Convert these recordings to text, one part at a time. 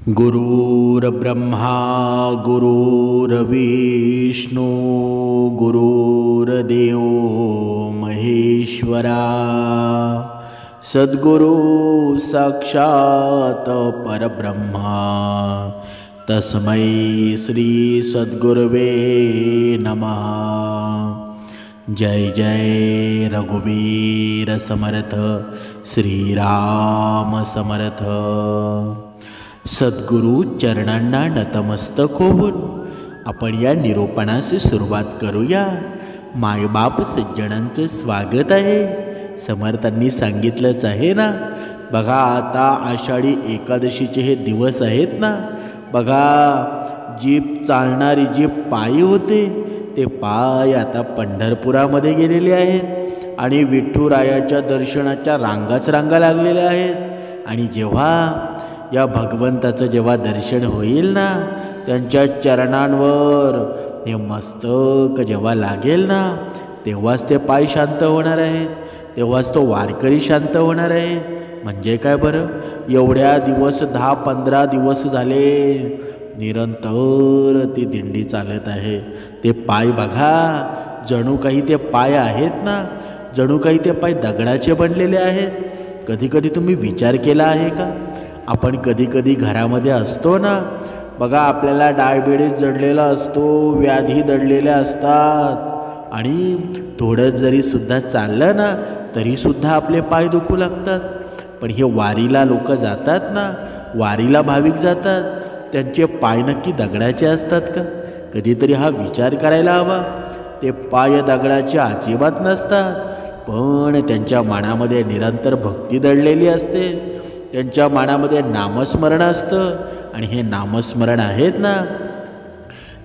गुरुर्ब्रह्मा गुरुर्विष्णू गुरुर्देव महेश्वरा सद्गुरु साक्षात परब्रह्मा तस्मै श्री सद्गुरवे नमः। जय जय रघुवीर समर्थ श्रीराम समर्थ। सद्गुरु चरणांना नतमस्तक होऊन आपण या निरोपणाची सुरुवात करूया। मायबाप सज्जनांचं स्वागत आहे। समर्थांनी सांगितलंच आहे ना, बघा आता आषाढी एकादशीचे हे दिवस आहेत ना, बघा जी चालणारी जी पायी होते ते पाय आता पंढरपुरामध्ये गेलेले आहेत आणि विठुरायाच्या दर्शनाच्या रांगाच रांगा लागलेल्या आहेत। आणि जेव्हा या भगवंताचं जेव्हा दर्शन होईल ना, त्यांच्या चरणांवर हे मस्तक जेव्हा लागेल ना, तेव्हाच ते पाय शांत होणार आहेत, तेव्हाच तो वारकरी शांत होणार आहे। म्हणजे काय बरं, एवढ्या दिवस 10-15 दिवस झाले निरंतर ती दिंडी चालत आहे। ते पाय बघा, जणू काही ते पाय आहेत ना, जणू काही ते पाय दगडाचे बनलेले आहेत। कधी कधी तुम्ही विचार केला आहे का, आपण कधी कधी घरामध्ये असतो ना, बघा आपल्याला डायबिटीज जडलेला असतो, व्याधी दडलेल्या असतात आणि थोडं जरी सुद्धा चाललं ना तरीसुद्धा आपले पाय दुखू लागतात। पण हे वारीला लोक जातात ना, वारीला भाविक जातात, त्यांचे पाय नक्की दगडाचे असतात का? कधीतरी हा विचार करायला हवा। ते पाय दगडाचे अजिबात नसतात, पण त्यांच्या मनामध्ये निरंतर भक्ती दडलेली असते, त्यांच्या मनामध्ये नामस्मरण असतं आणि हे नामस्मरण आहेत ना,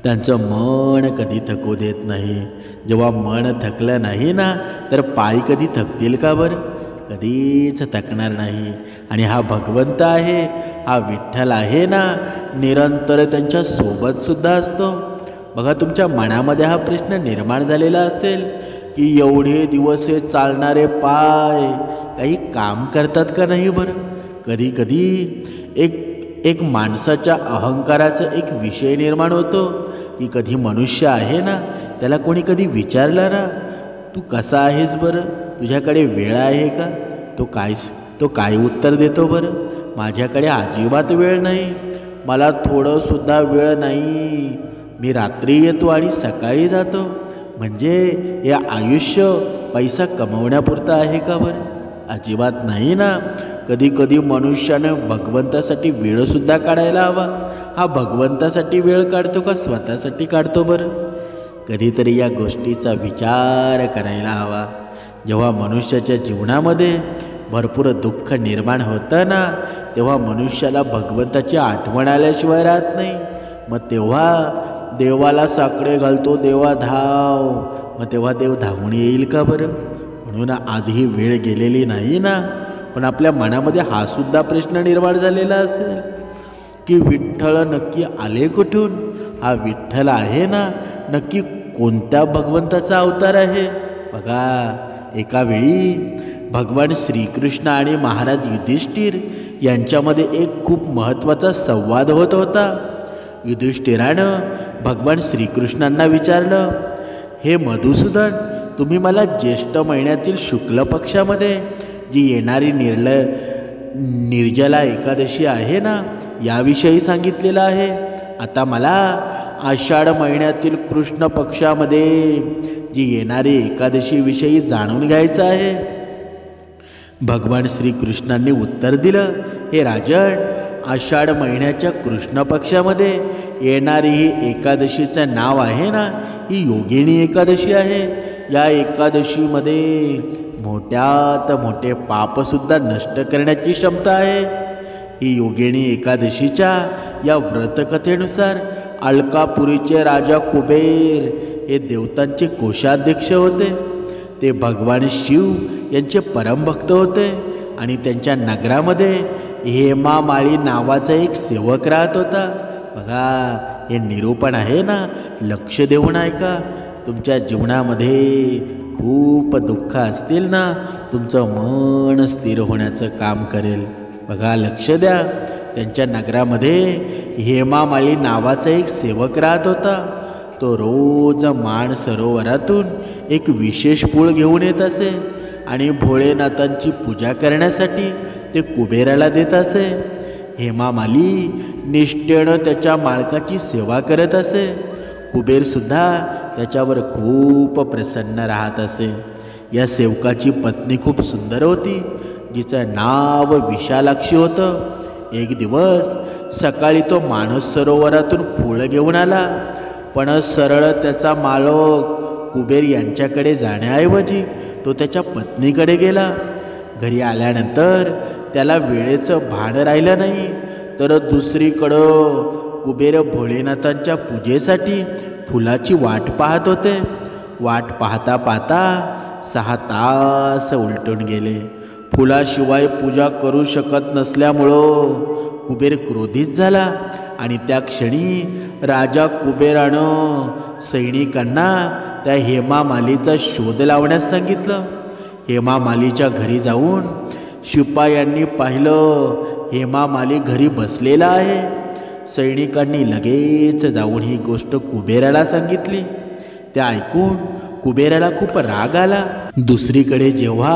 त्यांचं मन कधी थकू देत नाही। जेव्हा मन थकलं नाही ना तर पाय कधी थकतील का बरं? कधीच थकणार नाही। आणि हा भगवंत आहे, हा विठ्ठल आहे ना, निरंतर त्यांच्या सोबत सुद्धा असतो। बघा तुमच्या मनामध्ये हा प्रश्न निर्माण झालेला असेल की एवढे दिवस हे चालणारे पाय काही काम करतात का नाही बरं? कधी कधी एक माणसाच्या अहंकाराचा एक विषय निर्माण होतो की कधी मनुष्य आहे ना, त्याला कोणी कधी विचारलं ना, तू कसा आहेस बरं, तुझ्याकडे वेळ आहे का? तो काय उत्तर देतो बरं? माझ्याकडे अजिबात वेळ नाही, मला थोडंसुद्धा वेळ नाही, मी रात्री येतो आणि सकाळी जातो। म्हणजे हे आयुष्य पैसा कमवण्यापुरतं आहे का बरं? अजिबात नाही ना। कधी कधी मनुष्यानं भगवंतासाठी वेळसुद्धा काढायला हवा। हा भगवंतासाठी वेळ काढतो का स्वतःसाठी काढतो बरं? कधीतरी या गोष्टीचा विचार करायला हवा। जेव्हा मनुष्याच्या जीवनामध्ये भरपूर दुःख निर्माण होतं ना, तेव्हा मनुष्याला भगवंताची आठवण आल्याशिवाय राहत नाही। मग तेव्हा देवाला साकडे घालतो, देवा धाव, मग तेव्हा देव धावून येईल का बरं? म्हणून आज ही वेळ गेलेली नाही ना, पण आपल्या मनामध्ये हा सुद्धा प्रश्न निर्माण झालेला असेल की विठ्ठल नक्की आले कुठून? हा विठ्ठल आहे ना, नक्की कोणत्या भगवंताचा अवतार आहे? बघा एका वेळी भगवान श्रीकृष्ण आणि महाराज युधिष्ठिर यांच्यामध्ये एक खूप महत्त्वाचा संवाद होत होता। युधिष्ठिरानं भगवान श्रीकृष्णांना विचारलं, हे मधुसूदन, तुम्ही मला ज्येष्ठ महिन्यातील शुक्ल पक्षामध्ये जी येणारी निर्जला एकादशी आहे ना, याविषयी सांगितलेलं आहे। आता मला आषाढ महिन्यातील कृष्ण पक्षामध्ये जी येणारी एकादशीविषयी जाणून घ्यायचं आहे। भगवान श्रीकृष्णांनी उत्तर दिलं, हे राजन, आषाढ महिन्याच्या कृष्ण पक्षामध्ये येणारी ही एकादशीचं नाव आहे ना, ही योगिनी एकादशी आहे। या एकादशीमध्ये मोठ्यात मोठे पापसुद्धा नष्ट करण्याची क्षमता आहे। ही योगिनी एकादशीच्या या व्रतकथेनुसार अलकापुरीचे राजा कुबेर हे देवतांचे कोषाध्यक्ष होते। ते भगवान शिव यांचे परमभक्त होते आणि त्यांच्या नगरामध्ये हेमामाळी नावाचा एक सेवक राहत होता। बघा हे निरूपण आहे ना, लक्ष देऊन ऐका। तुमच्या जीवनामध्ये खूप दुःख असतील ना, तुमचं मन स्थिर होण्याचं काम करेल। बघा लक्ष द्या, त्यांच्या नगरामध्ये हेमामाली नावाचा एक सेवक राहत होता. तो रोज मान सरोवरातून एक विशेष फूल घेऊन येत असे आणि भोळेनाथांची पूजा करण्यासाठी ते कुबेराला देत असे. हेमामाली निष्ठेनं त्याच्या मालकाची सेवा करत असे. कुबेरसुद्धा त्याच्यावर खूप प्रसन्न राहत असे. या सेवकाची पत्नी खूप सुंदर होती, जिचं नाव विशालाक्षी होतं. एक दिवस सकाळी तो मानस सरोवरातून फूल घेऊन आला, पण सरळ त्याचा मालक कुबेर यांच्याकडे जाण्याऐवजी तो त्याच्या पत्नीकडे गेला. घरी आल्यानंतर त्याला वेळेचं भान राहिलं नाही, तर दुसरीकडं कुबेर भोलेनाथांच्या पूजेसाठी फुलाची वाट पाहत होते. वाट पाहता पाहता 6 तास उलटून गेले. फुलाशिवाय पूजा करू शकत नसल्यामुळं कुबेर क्रोधित झाला आणि त्या क्षणी राजा कुबेरानं सैनिकांना त्या हेमामालीचा शोध लावण्यास सांगितलं. हेमामालीच्या घरी जाऊन शिपायांनी पाहिलं, हेमामाली घरी बसलेला आहे. सैनिकांनी लगेच जाऊन ही गोष्ट कुबेराला सांगितली. त्या ऐकून कुबेराला खूप राग आला. दुसरीकडे जेव्हा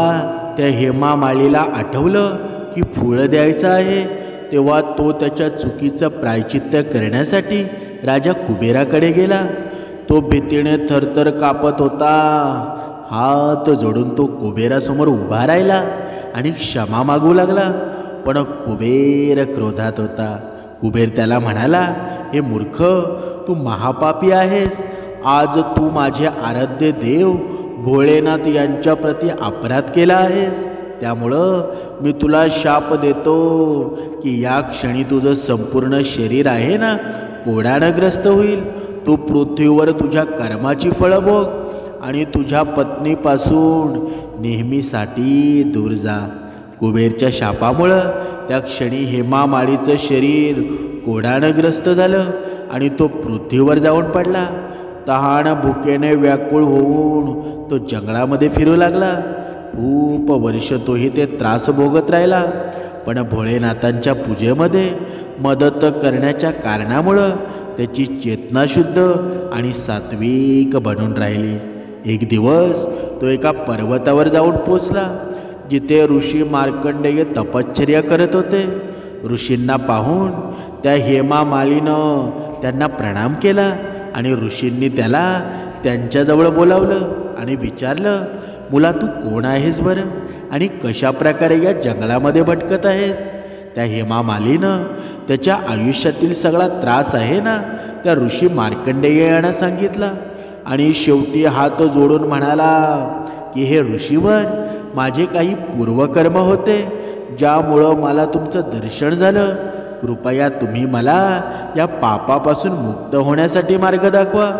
त्या हेमामालीला आठवलं की फूल द्यायचं आहे, तेव्हा तो त्याच्या चुकीचं प्रायचित्त करण्यासाठी राजा कुबेराकडे गेला. तो भीतीने थरथर कापत होता. हात जोडून तो कुबेरासमोर उभा राहिला आणि क्षमा मागू लागला. पण कुबेर क्रोधात होता. कुबेर त्याला म्हणाला, हे मूर्ख, तू महापापी आहेस. आज तू माझे आराध्य देव भोळेनाथ यांच्या प्रती अपराध केला आहेस. त्यामुळं मी तुला शाप देतो की या क्षणी तुझं संपूर्ण शरीर आहे ना कोडानं ग्रस्त होईल. तू पृथ्वीवर तुझ्या कर्माची फळं भोग आणि तुझ्या पत्नीपासून नेहमीसाठी दूर जा. कुबेरच्या शापामुळं त्या क्षणी हेमामालीचं शरीर कोडानं ग्रस्त झालं आणि तो पृथ्वीवर जाऊन पडला. तहान भुकेने व्याकुळ होऊन तो जंगलामध्ये फिरू लागला. खूप वर्ष तोही ते त्रास भोगत राहिला. पण भोळेनाथांच्या पूजेमध्ये मदत करण्याच्या कारणामुळं त्याची चेतना शुद्ध आणि सात्विक बनून राहिली. एक दिवस तो एका पर्वतावर जाऊन पोचला, जिथे ऋषी मार्कंडेय तपश्चर्या करत होते. ऋषींना पाहून त्या हेमामालीनं त्यांना प्रणाम केला आणि ऋषींनी त्याला त्यांच्याजवळ बोलावलं आणि विचारलं, मुला तू कोण आहेस बरं आणि कशा प्रकारे या जंगलामध्ये भटकत आहेस? त्या हेमामालीनं त्याच्या आयुष्यातील सगळा त्रास आहे ना त्या ऋषी मार्कंडेय यांना सांगितला आणि शेवटी हात जोडून म्हणाला की हे ऋषीवर, माझे काही पूर्वकर्म होते ज्यामुळं मला तुमचं दर्शन झालं. कृपया तुम्ही मला या पापापासून मुक्त होण्यासाठी मार्ग दाखवा.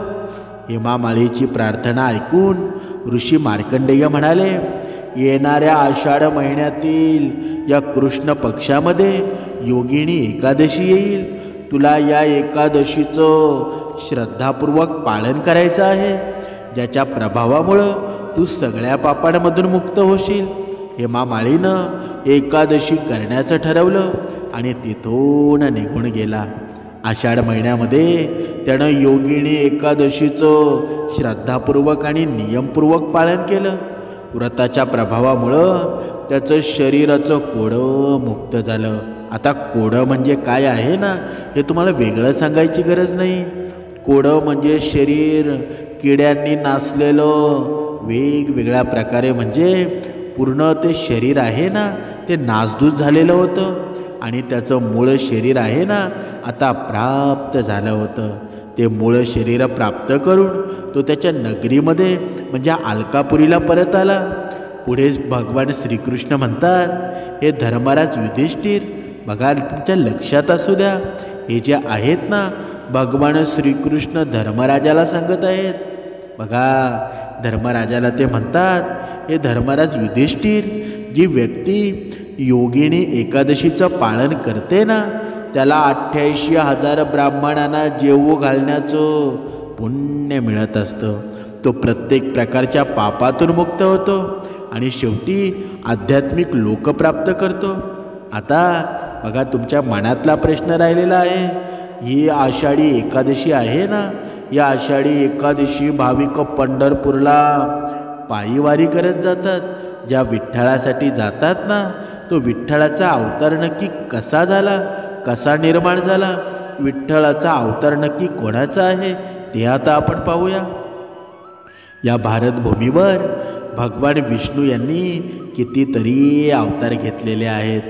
हेमामालीची प्रार्थना ऐकून ऋषी मार्कंडेय म्हणाले, येणाऱ्या आषाढ महिन्यातील या कृष्ण पक्षामध्ये योगिनी एकादशी येईल. तुला या एकादशीचं श्रद्धापूर्वक पालन करायचं आहे, ज्याच्या प्रभावामुळं तू सगळ्या पापांमधून मुक्त होशील. हेमामालीनं एकादशी करण्याचं ठरवलं आणि तिथून निघून गेला. आषाढ महिन्यामध्ये त्यानं योगिनी एकादशीचं श्रद्धापूर्वक आणि नियमपूर्वक पालन केलं. व्रताच्या प्रभावामुळं त्याचं शरीराचं कोडं मुक्त झालं. आता कोडं म्हणजे काय आहे ना हे तुम्हाला वेगळं सांगायची गरज नाही. कोडं म्हणजे शरीर किड्यांनी नासलेलं वेगवेगळ्या प्रकारे, म्हणजे पूर्ण ते शरीर आहे ना ते नासधूस झालेलं होतं आणि त्याचं मूळ शरीर आहे ना आता प्राप्त झालं होतं. ते मूळ शरीर प्राप्त करून तो त्याच्या नगरीमध्ये म्हणजे अलकापुरीला परत आला. पुढे भगवान श्रीकृष्ण म्हणतात, हे धर्मराज युधिष्ठिर, बघा तुमच्या लक्षात असू द्या, हे जे आहेत ना भगवान श्रीकृष्ण धर्मराजाला सांगत आहेत. बघा धर्मराजाला ते म्हणतात, हे धर्मराज युधिष्ठिर, जी व्यक्ती योगिनी एकादशीचं पालन करते ना त्याला 88,000 ब्राह्मणांना जेवू घालण्याचं पुण्य मिळत असतं. तो प्रत्येक प्रकारच्या पापातून मुक्त होतो आणि शेवटी आध्यात्मिक लोक प्राप्त करतो. आता बघा तुमच्या मनातला प्रश्न राहिलेला आहे. ही आषाढी एकादशी आहे ना, या आषाढी एकादशी भाविक पंढरपूरला पायी वारी करत जातात. ज्या विठ्ठलासाठी जातात ना, तो विठ्ठलाचा अवतार नक्की कसा झाला, कसा निर्माण झाला, विठ्ठलाचा अवतार नक्की कोणाचा आहे ते आता आपण पाहूया. या भारतभूमीवर भगवान विष्णू यांनी कितीतरी अवतार घेतलेले आहेत.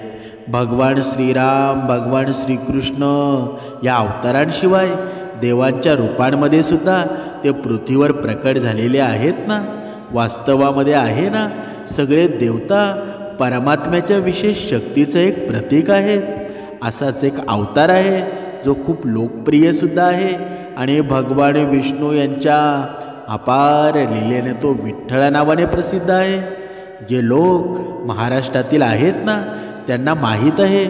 भगवान श्रीराम, भगवान श्रीकृष्ण या अवतारांशिवाय देवांच्या रूपांमध्ये सुद्धा ते पृथ्वीवर प्रकट झालेले आहेत ना. वास्तवामध्ये आहे ना, सगळे देवता परमात्म्याच्या विशेष शक्तीचं एक प्रतीक आहे. असाच एक अवतार आहे जो खूप लोकप्रियसुद्धा आहे आणि भगवान विष्णू यांच्या अपार लीलेने तो विठ्ठल नावाने प्रसिद्ध आहे. जे लोक महाराष्ट्रातील आहेत ना, त्यांना माहीत आहे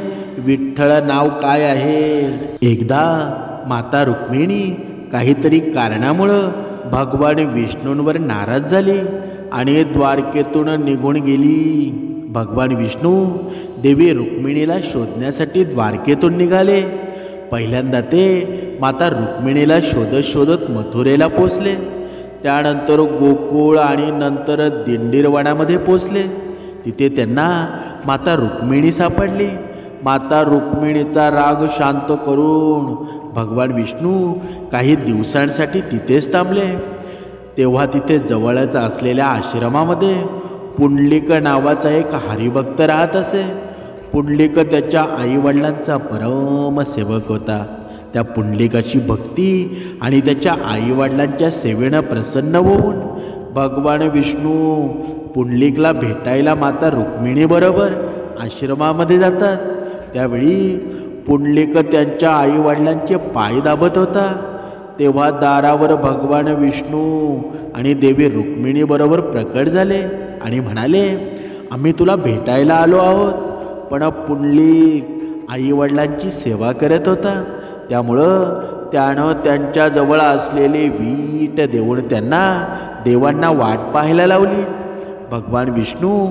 विठ्ठल नाव काय आहे. एकदा माता रुक्मिणी काहीतरी कारणामुळं भगवान विष्णूंवर नाराज झाली आणि द्वारकेतून निघून गेली. भगवान विष्णू देवी रुक्मिणीला शोधण्यासाठी द्वारकेतून निघाले. पहिल्यांदा ते माता रुक्मिणीला शोधत शोधत मथुरेला पोचले. त्यानंतर गोकुळ आणि नंतर दिंडीरवनामध्ये पोचले. तिथे त्यांना माता रुक्मिणी सापडली. माता रुक्मिणीचा राग शांत करून भगवान विष्णू काही दिवसांसाठी तिथेच थांबले. तेव्हा तिथे जवळच असलेल्या आश्रमामध्ये पुंडलिक नावाचा एक हरिभक्त राहत असे. पुंडलिक त्याच्या आईवडिलांचा परम सेवक होता. त्या पुंडलिकाची भक्ती आणि त्याच्या आईवडिलांच्या सेवेनं प्रसन्न होऊन भगवान विष्णू पुंडलिकला भेटायला माता रुक्मिणीबरोबर आश्रमामध्ये जातात. त्यावेळी पुंडलिक त्यांच्या आईवडिलांचे पाय दाबत होता. तेव्हा दारावर भगवान विष्णू आणि देवी रुक्मिणीबरोबर प्रकट झाले आणि म्हणाले, आम्ही तुला भेटायला आलो आहोत. पण पुंडलिक आईवडिलांची सेवा करत होता, त्यामुळं त्यानं त्यांच्याजवळ असलेली वीट देऊन त्यांना देवांना वाट पाहायला लावली. भगवान विष्णू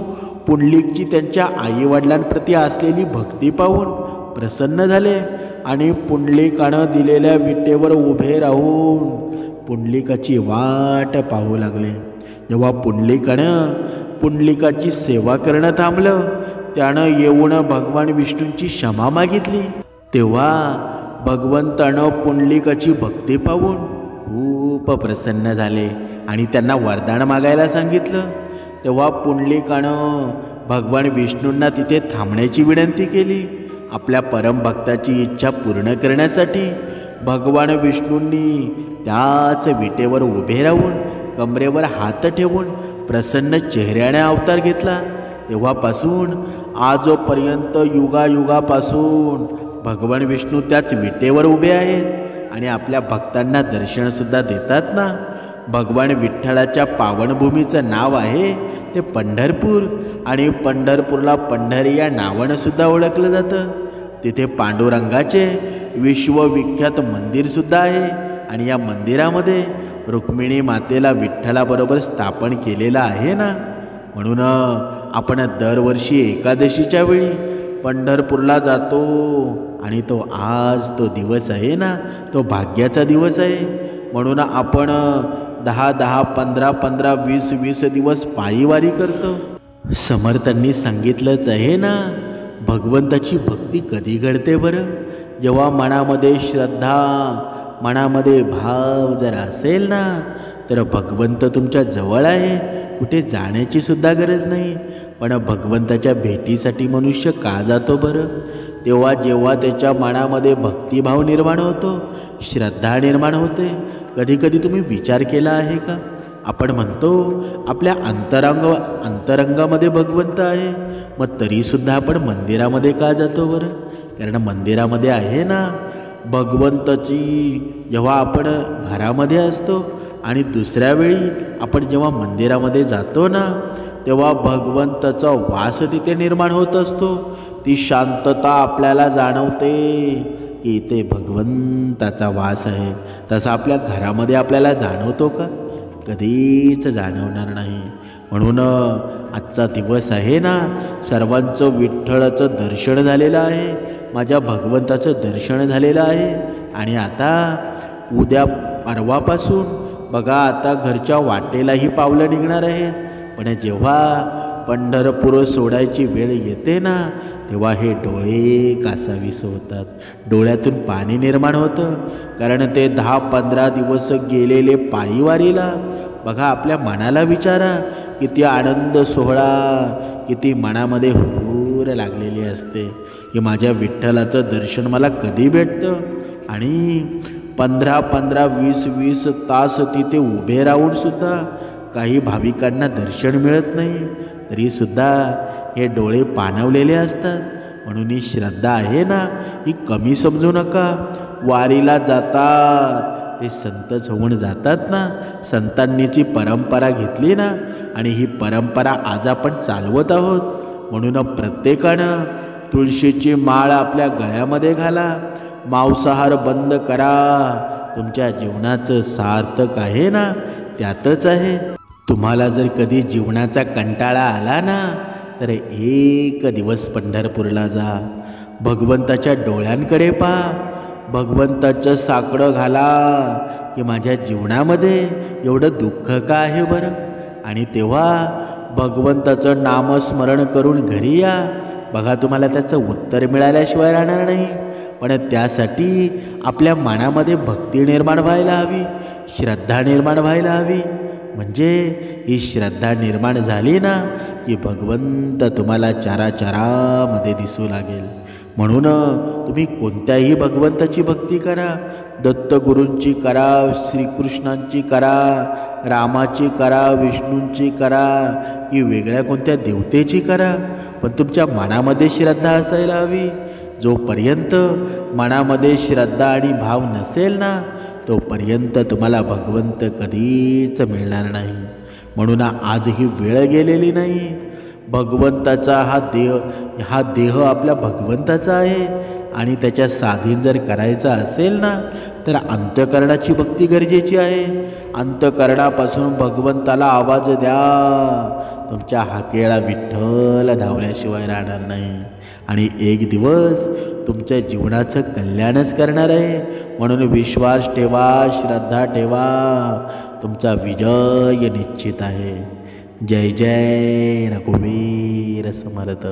पुंडलिकची त्यांच्या आईवडिलांप्रती असलेली भक्ती पाहून प्रसन्न झाले आणि पुंडलिकानं दिलेल्या विटेवर उभे राहून पुंडलिकाची वाट पाहू लागले. जेव्हा पुंडलिकानं पुंडलिकाची सेवा करणं थांबलं, त्यानं येऊन भगवान विष्णूंची क्षमा मागितली. तेव्हा भगवंतानं पुंडलिकाची भक्ती पाहून खूप प्रसन्न झाले आणि त्यांना वरदान मागायला सांगितलं. तेव्हा पुंडलिकानं भगवान विष्णूंना तिथे थांबण्याची विनंती केली. आपल्या परमभक्ताची इच्छा पूर्ण करण्यासाठी भगवान विष्णूंनी त्याच विटेवर उभे राहून कमरेवर हात ठेवून प्रसन्न चेहऱ्याने अवतार घेतला. तेव्हापासून आजपर्यंत युगायुगापासून भगवान विष्णू त्याच विटेवर उभे आहेत आणि आपल्या भक्तांना दर्शनसुद्धा देतात ना. भगवान विठ्ठलाच्या पावनभूमीचं नाव आहे ते पंढरपूर आणि पंढरपूरला पंढरी या नावानं सुद्धा ओळखलं जातं. तिथे पांडुरंगाचे विश्वविख्यात मंदिरसुद्धा आहे आणि या मंदिरामध्ये रुक्मिणी मातेला विठ्ठलाबरोबर स्थापन केलेलं आहे ना. म्हणून आपण दरवर्षी एकादशीच्या वेळी पंढरपूरला जातो आणि तो दिवस आहे ना, तो भाग्याचा दिवस आहे. म्हणून आपण 10-10, 15-15, 20-20 दिवस पायीवारी करतो. समर्थांनी सांगितलंच आहे ना, भगवंताची भक्ती कधी घडते बरं? जेव्हा मनामध्ये श्रद्धा, मनामध्ये भाव जर असेल ना, तर भगवंत तुमच्या जवळ आहे. कुठे जाण्याची सुद्धा गरज नाही. पण भगवंताच्या भेटीसाठी मनुष्य का जातो बरं? तेव्हा जेव्हा त्याच्या मनामध्ये भक्तिभाव निर्माण होतो, श्रद्धा निर्माण होते. कधीकधी तुम्ही विचार केला आहे का? आपण म्हणतो आपल्या अंतरंगामध्ये भगवंत आहे, मग तरीसुद्धा आपण मंदिरामध्ये का जातो बरं? कारण मंदिरामध्ये आहे ना भगवंताची. जेव्हा आपण घरामध्ये असतो आणि दुसऱ्या वेळी आपण जेव्हा मंदिरामध्ये जातो ना, तेव्हा भगवंताचा वास तिथे निर्माण होत असतो. ती शांतता आपल्याला जाणवते की इथे भगवंताचा वास आहे. तसा आपल्या घरामध्ये आपल्याला जाणवतो का? कधीच जाणवणार नाही. म्हणून आजचा दिवस आहे ना, सर्वांचं विठ्ठलाचं दर्शन झालेलं आहे, माझ्या भगवंताचं दर्शन झालेलं आहे. आणि आता उद्या परवापासून बघा आता घरच्या वाटेलाही पावलं निघणार आहे. पण जेव्हा पंढरपूर सोडायची वेळ येते ना, तेव्हा हे डोळे कासावीस होतात, डोळ्यातून पाणी निर्माण होतं. कारण ते 10-15 दिवस गेलेले पायी वारीला बघा, आपल्या मनाला विचारा, किती आनंद सोहळा, किती मनामध्ये हुरूर लागलेली असते की माझ्या विठ्ठलाचं दर्शन मला कधी भेटतं. आणि 15-15, 20-20 तास तिथे उभे राहूनसुद्धा काही भाविकांना दर्शन मिळत नाही, तरीसुद्धा हे डोळे पाणवलेले असतात. म्हणून ही श्रद्धा आहे ना, ही कमी समजू नका. वारीला जातात ते संतच होऊन जातात ना, संतांनीची परंपरा घेतली ना, आणि ही परंपरा आज आपण चालवत आहोत. म्हणून प्रत्येकानं तुळशीची माळ आपल्या गळ्यामध्ये घाला, मांसाहार बंद करा. तुमच्या जीवनाचं सार्थक आहे ना, त्यातच आहे. तुम्हाला जर कधी जीवनाचा कंटाळा आला ना, तर एक दिवस पंढरपूरला जा, भगवंताच्या डोळ्यांकडे पहा, भगवंताचं साकडं घाला की माझ्या जीवनामध्ये एवढं दुःख का आहे बरं. आणि तेव्हा भगवंताचं नामस्मरण करून घरी या. बघा, तुम्हाला त्याचं उत्तर मिळाल्याशिवाय राहणार नाही. पण त्यासाठी आपल्या मनामध्ये भक्ती निर्माण व्हायला हवी, श्रद्धा निर्माण व्हायला हवी. म्हणजे ही श्रद्धा निर्माण झाली ना की भगवंत तुम्हाला चाराचारामध्ये दिसू लागेल. म्हणून तुम्ही कोणत्याही भगवंताची भक्ती करा, दत्तगुरूंची करा, श्रीकृष्णांची करा, रामाची करा, विष्णूंची करा, की वेगळ्या कोणत्या देवतेची करा, पण तुमच्या मनामध्ये श्रद्धा असायला हवी. जोपर्यंत मनामध्ये श्रद्धा आणि भाव नसेल ना, तोपर्यंत तुम्हाला भगवंत कधीच मिळणार नाही. म्हणून आज ही वेळ गेलेली नाही. भगवंताचा हा देह आपल्या भगवंताचा आहे. आणि त्याच्या साधीन जर करायचा असेल ना, तर अंतःकरणाची भक्ती गरजेची आहे. अंतःकरणापासून भगवंताला आवाज द्या. तुमच्या हाकेला विठ्ठल धावल्याशिवाय राहणार नाही. आणि एक दिवस तुमच्या जीवनाचं कल्याणच करणार आहे. म्हणून विश्वास ठेवा, श्रद्धा ठेवा, तुमचा विजय निश्चित आहे. जय जय रघुवीर समर्थ.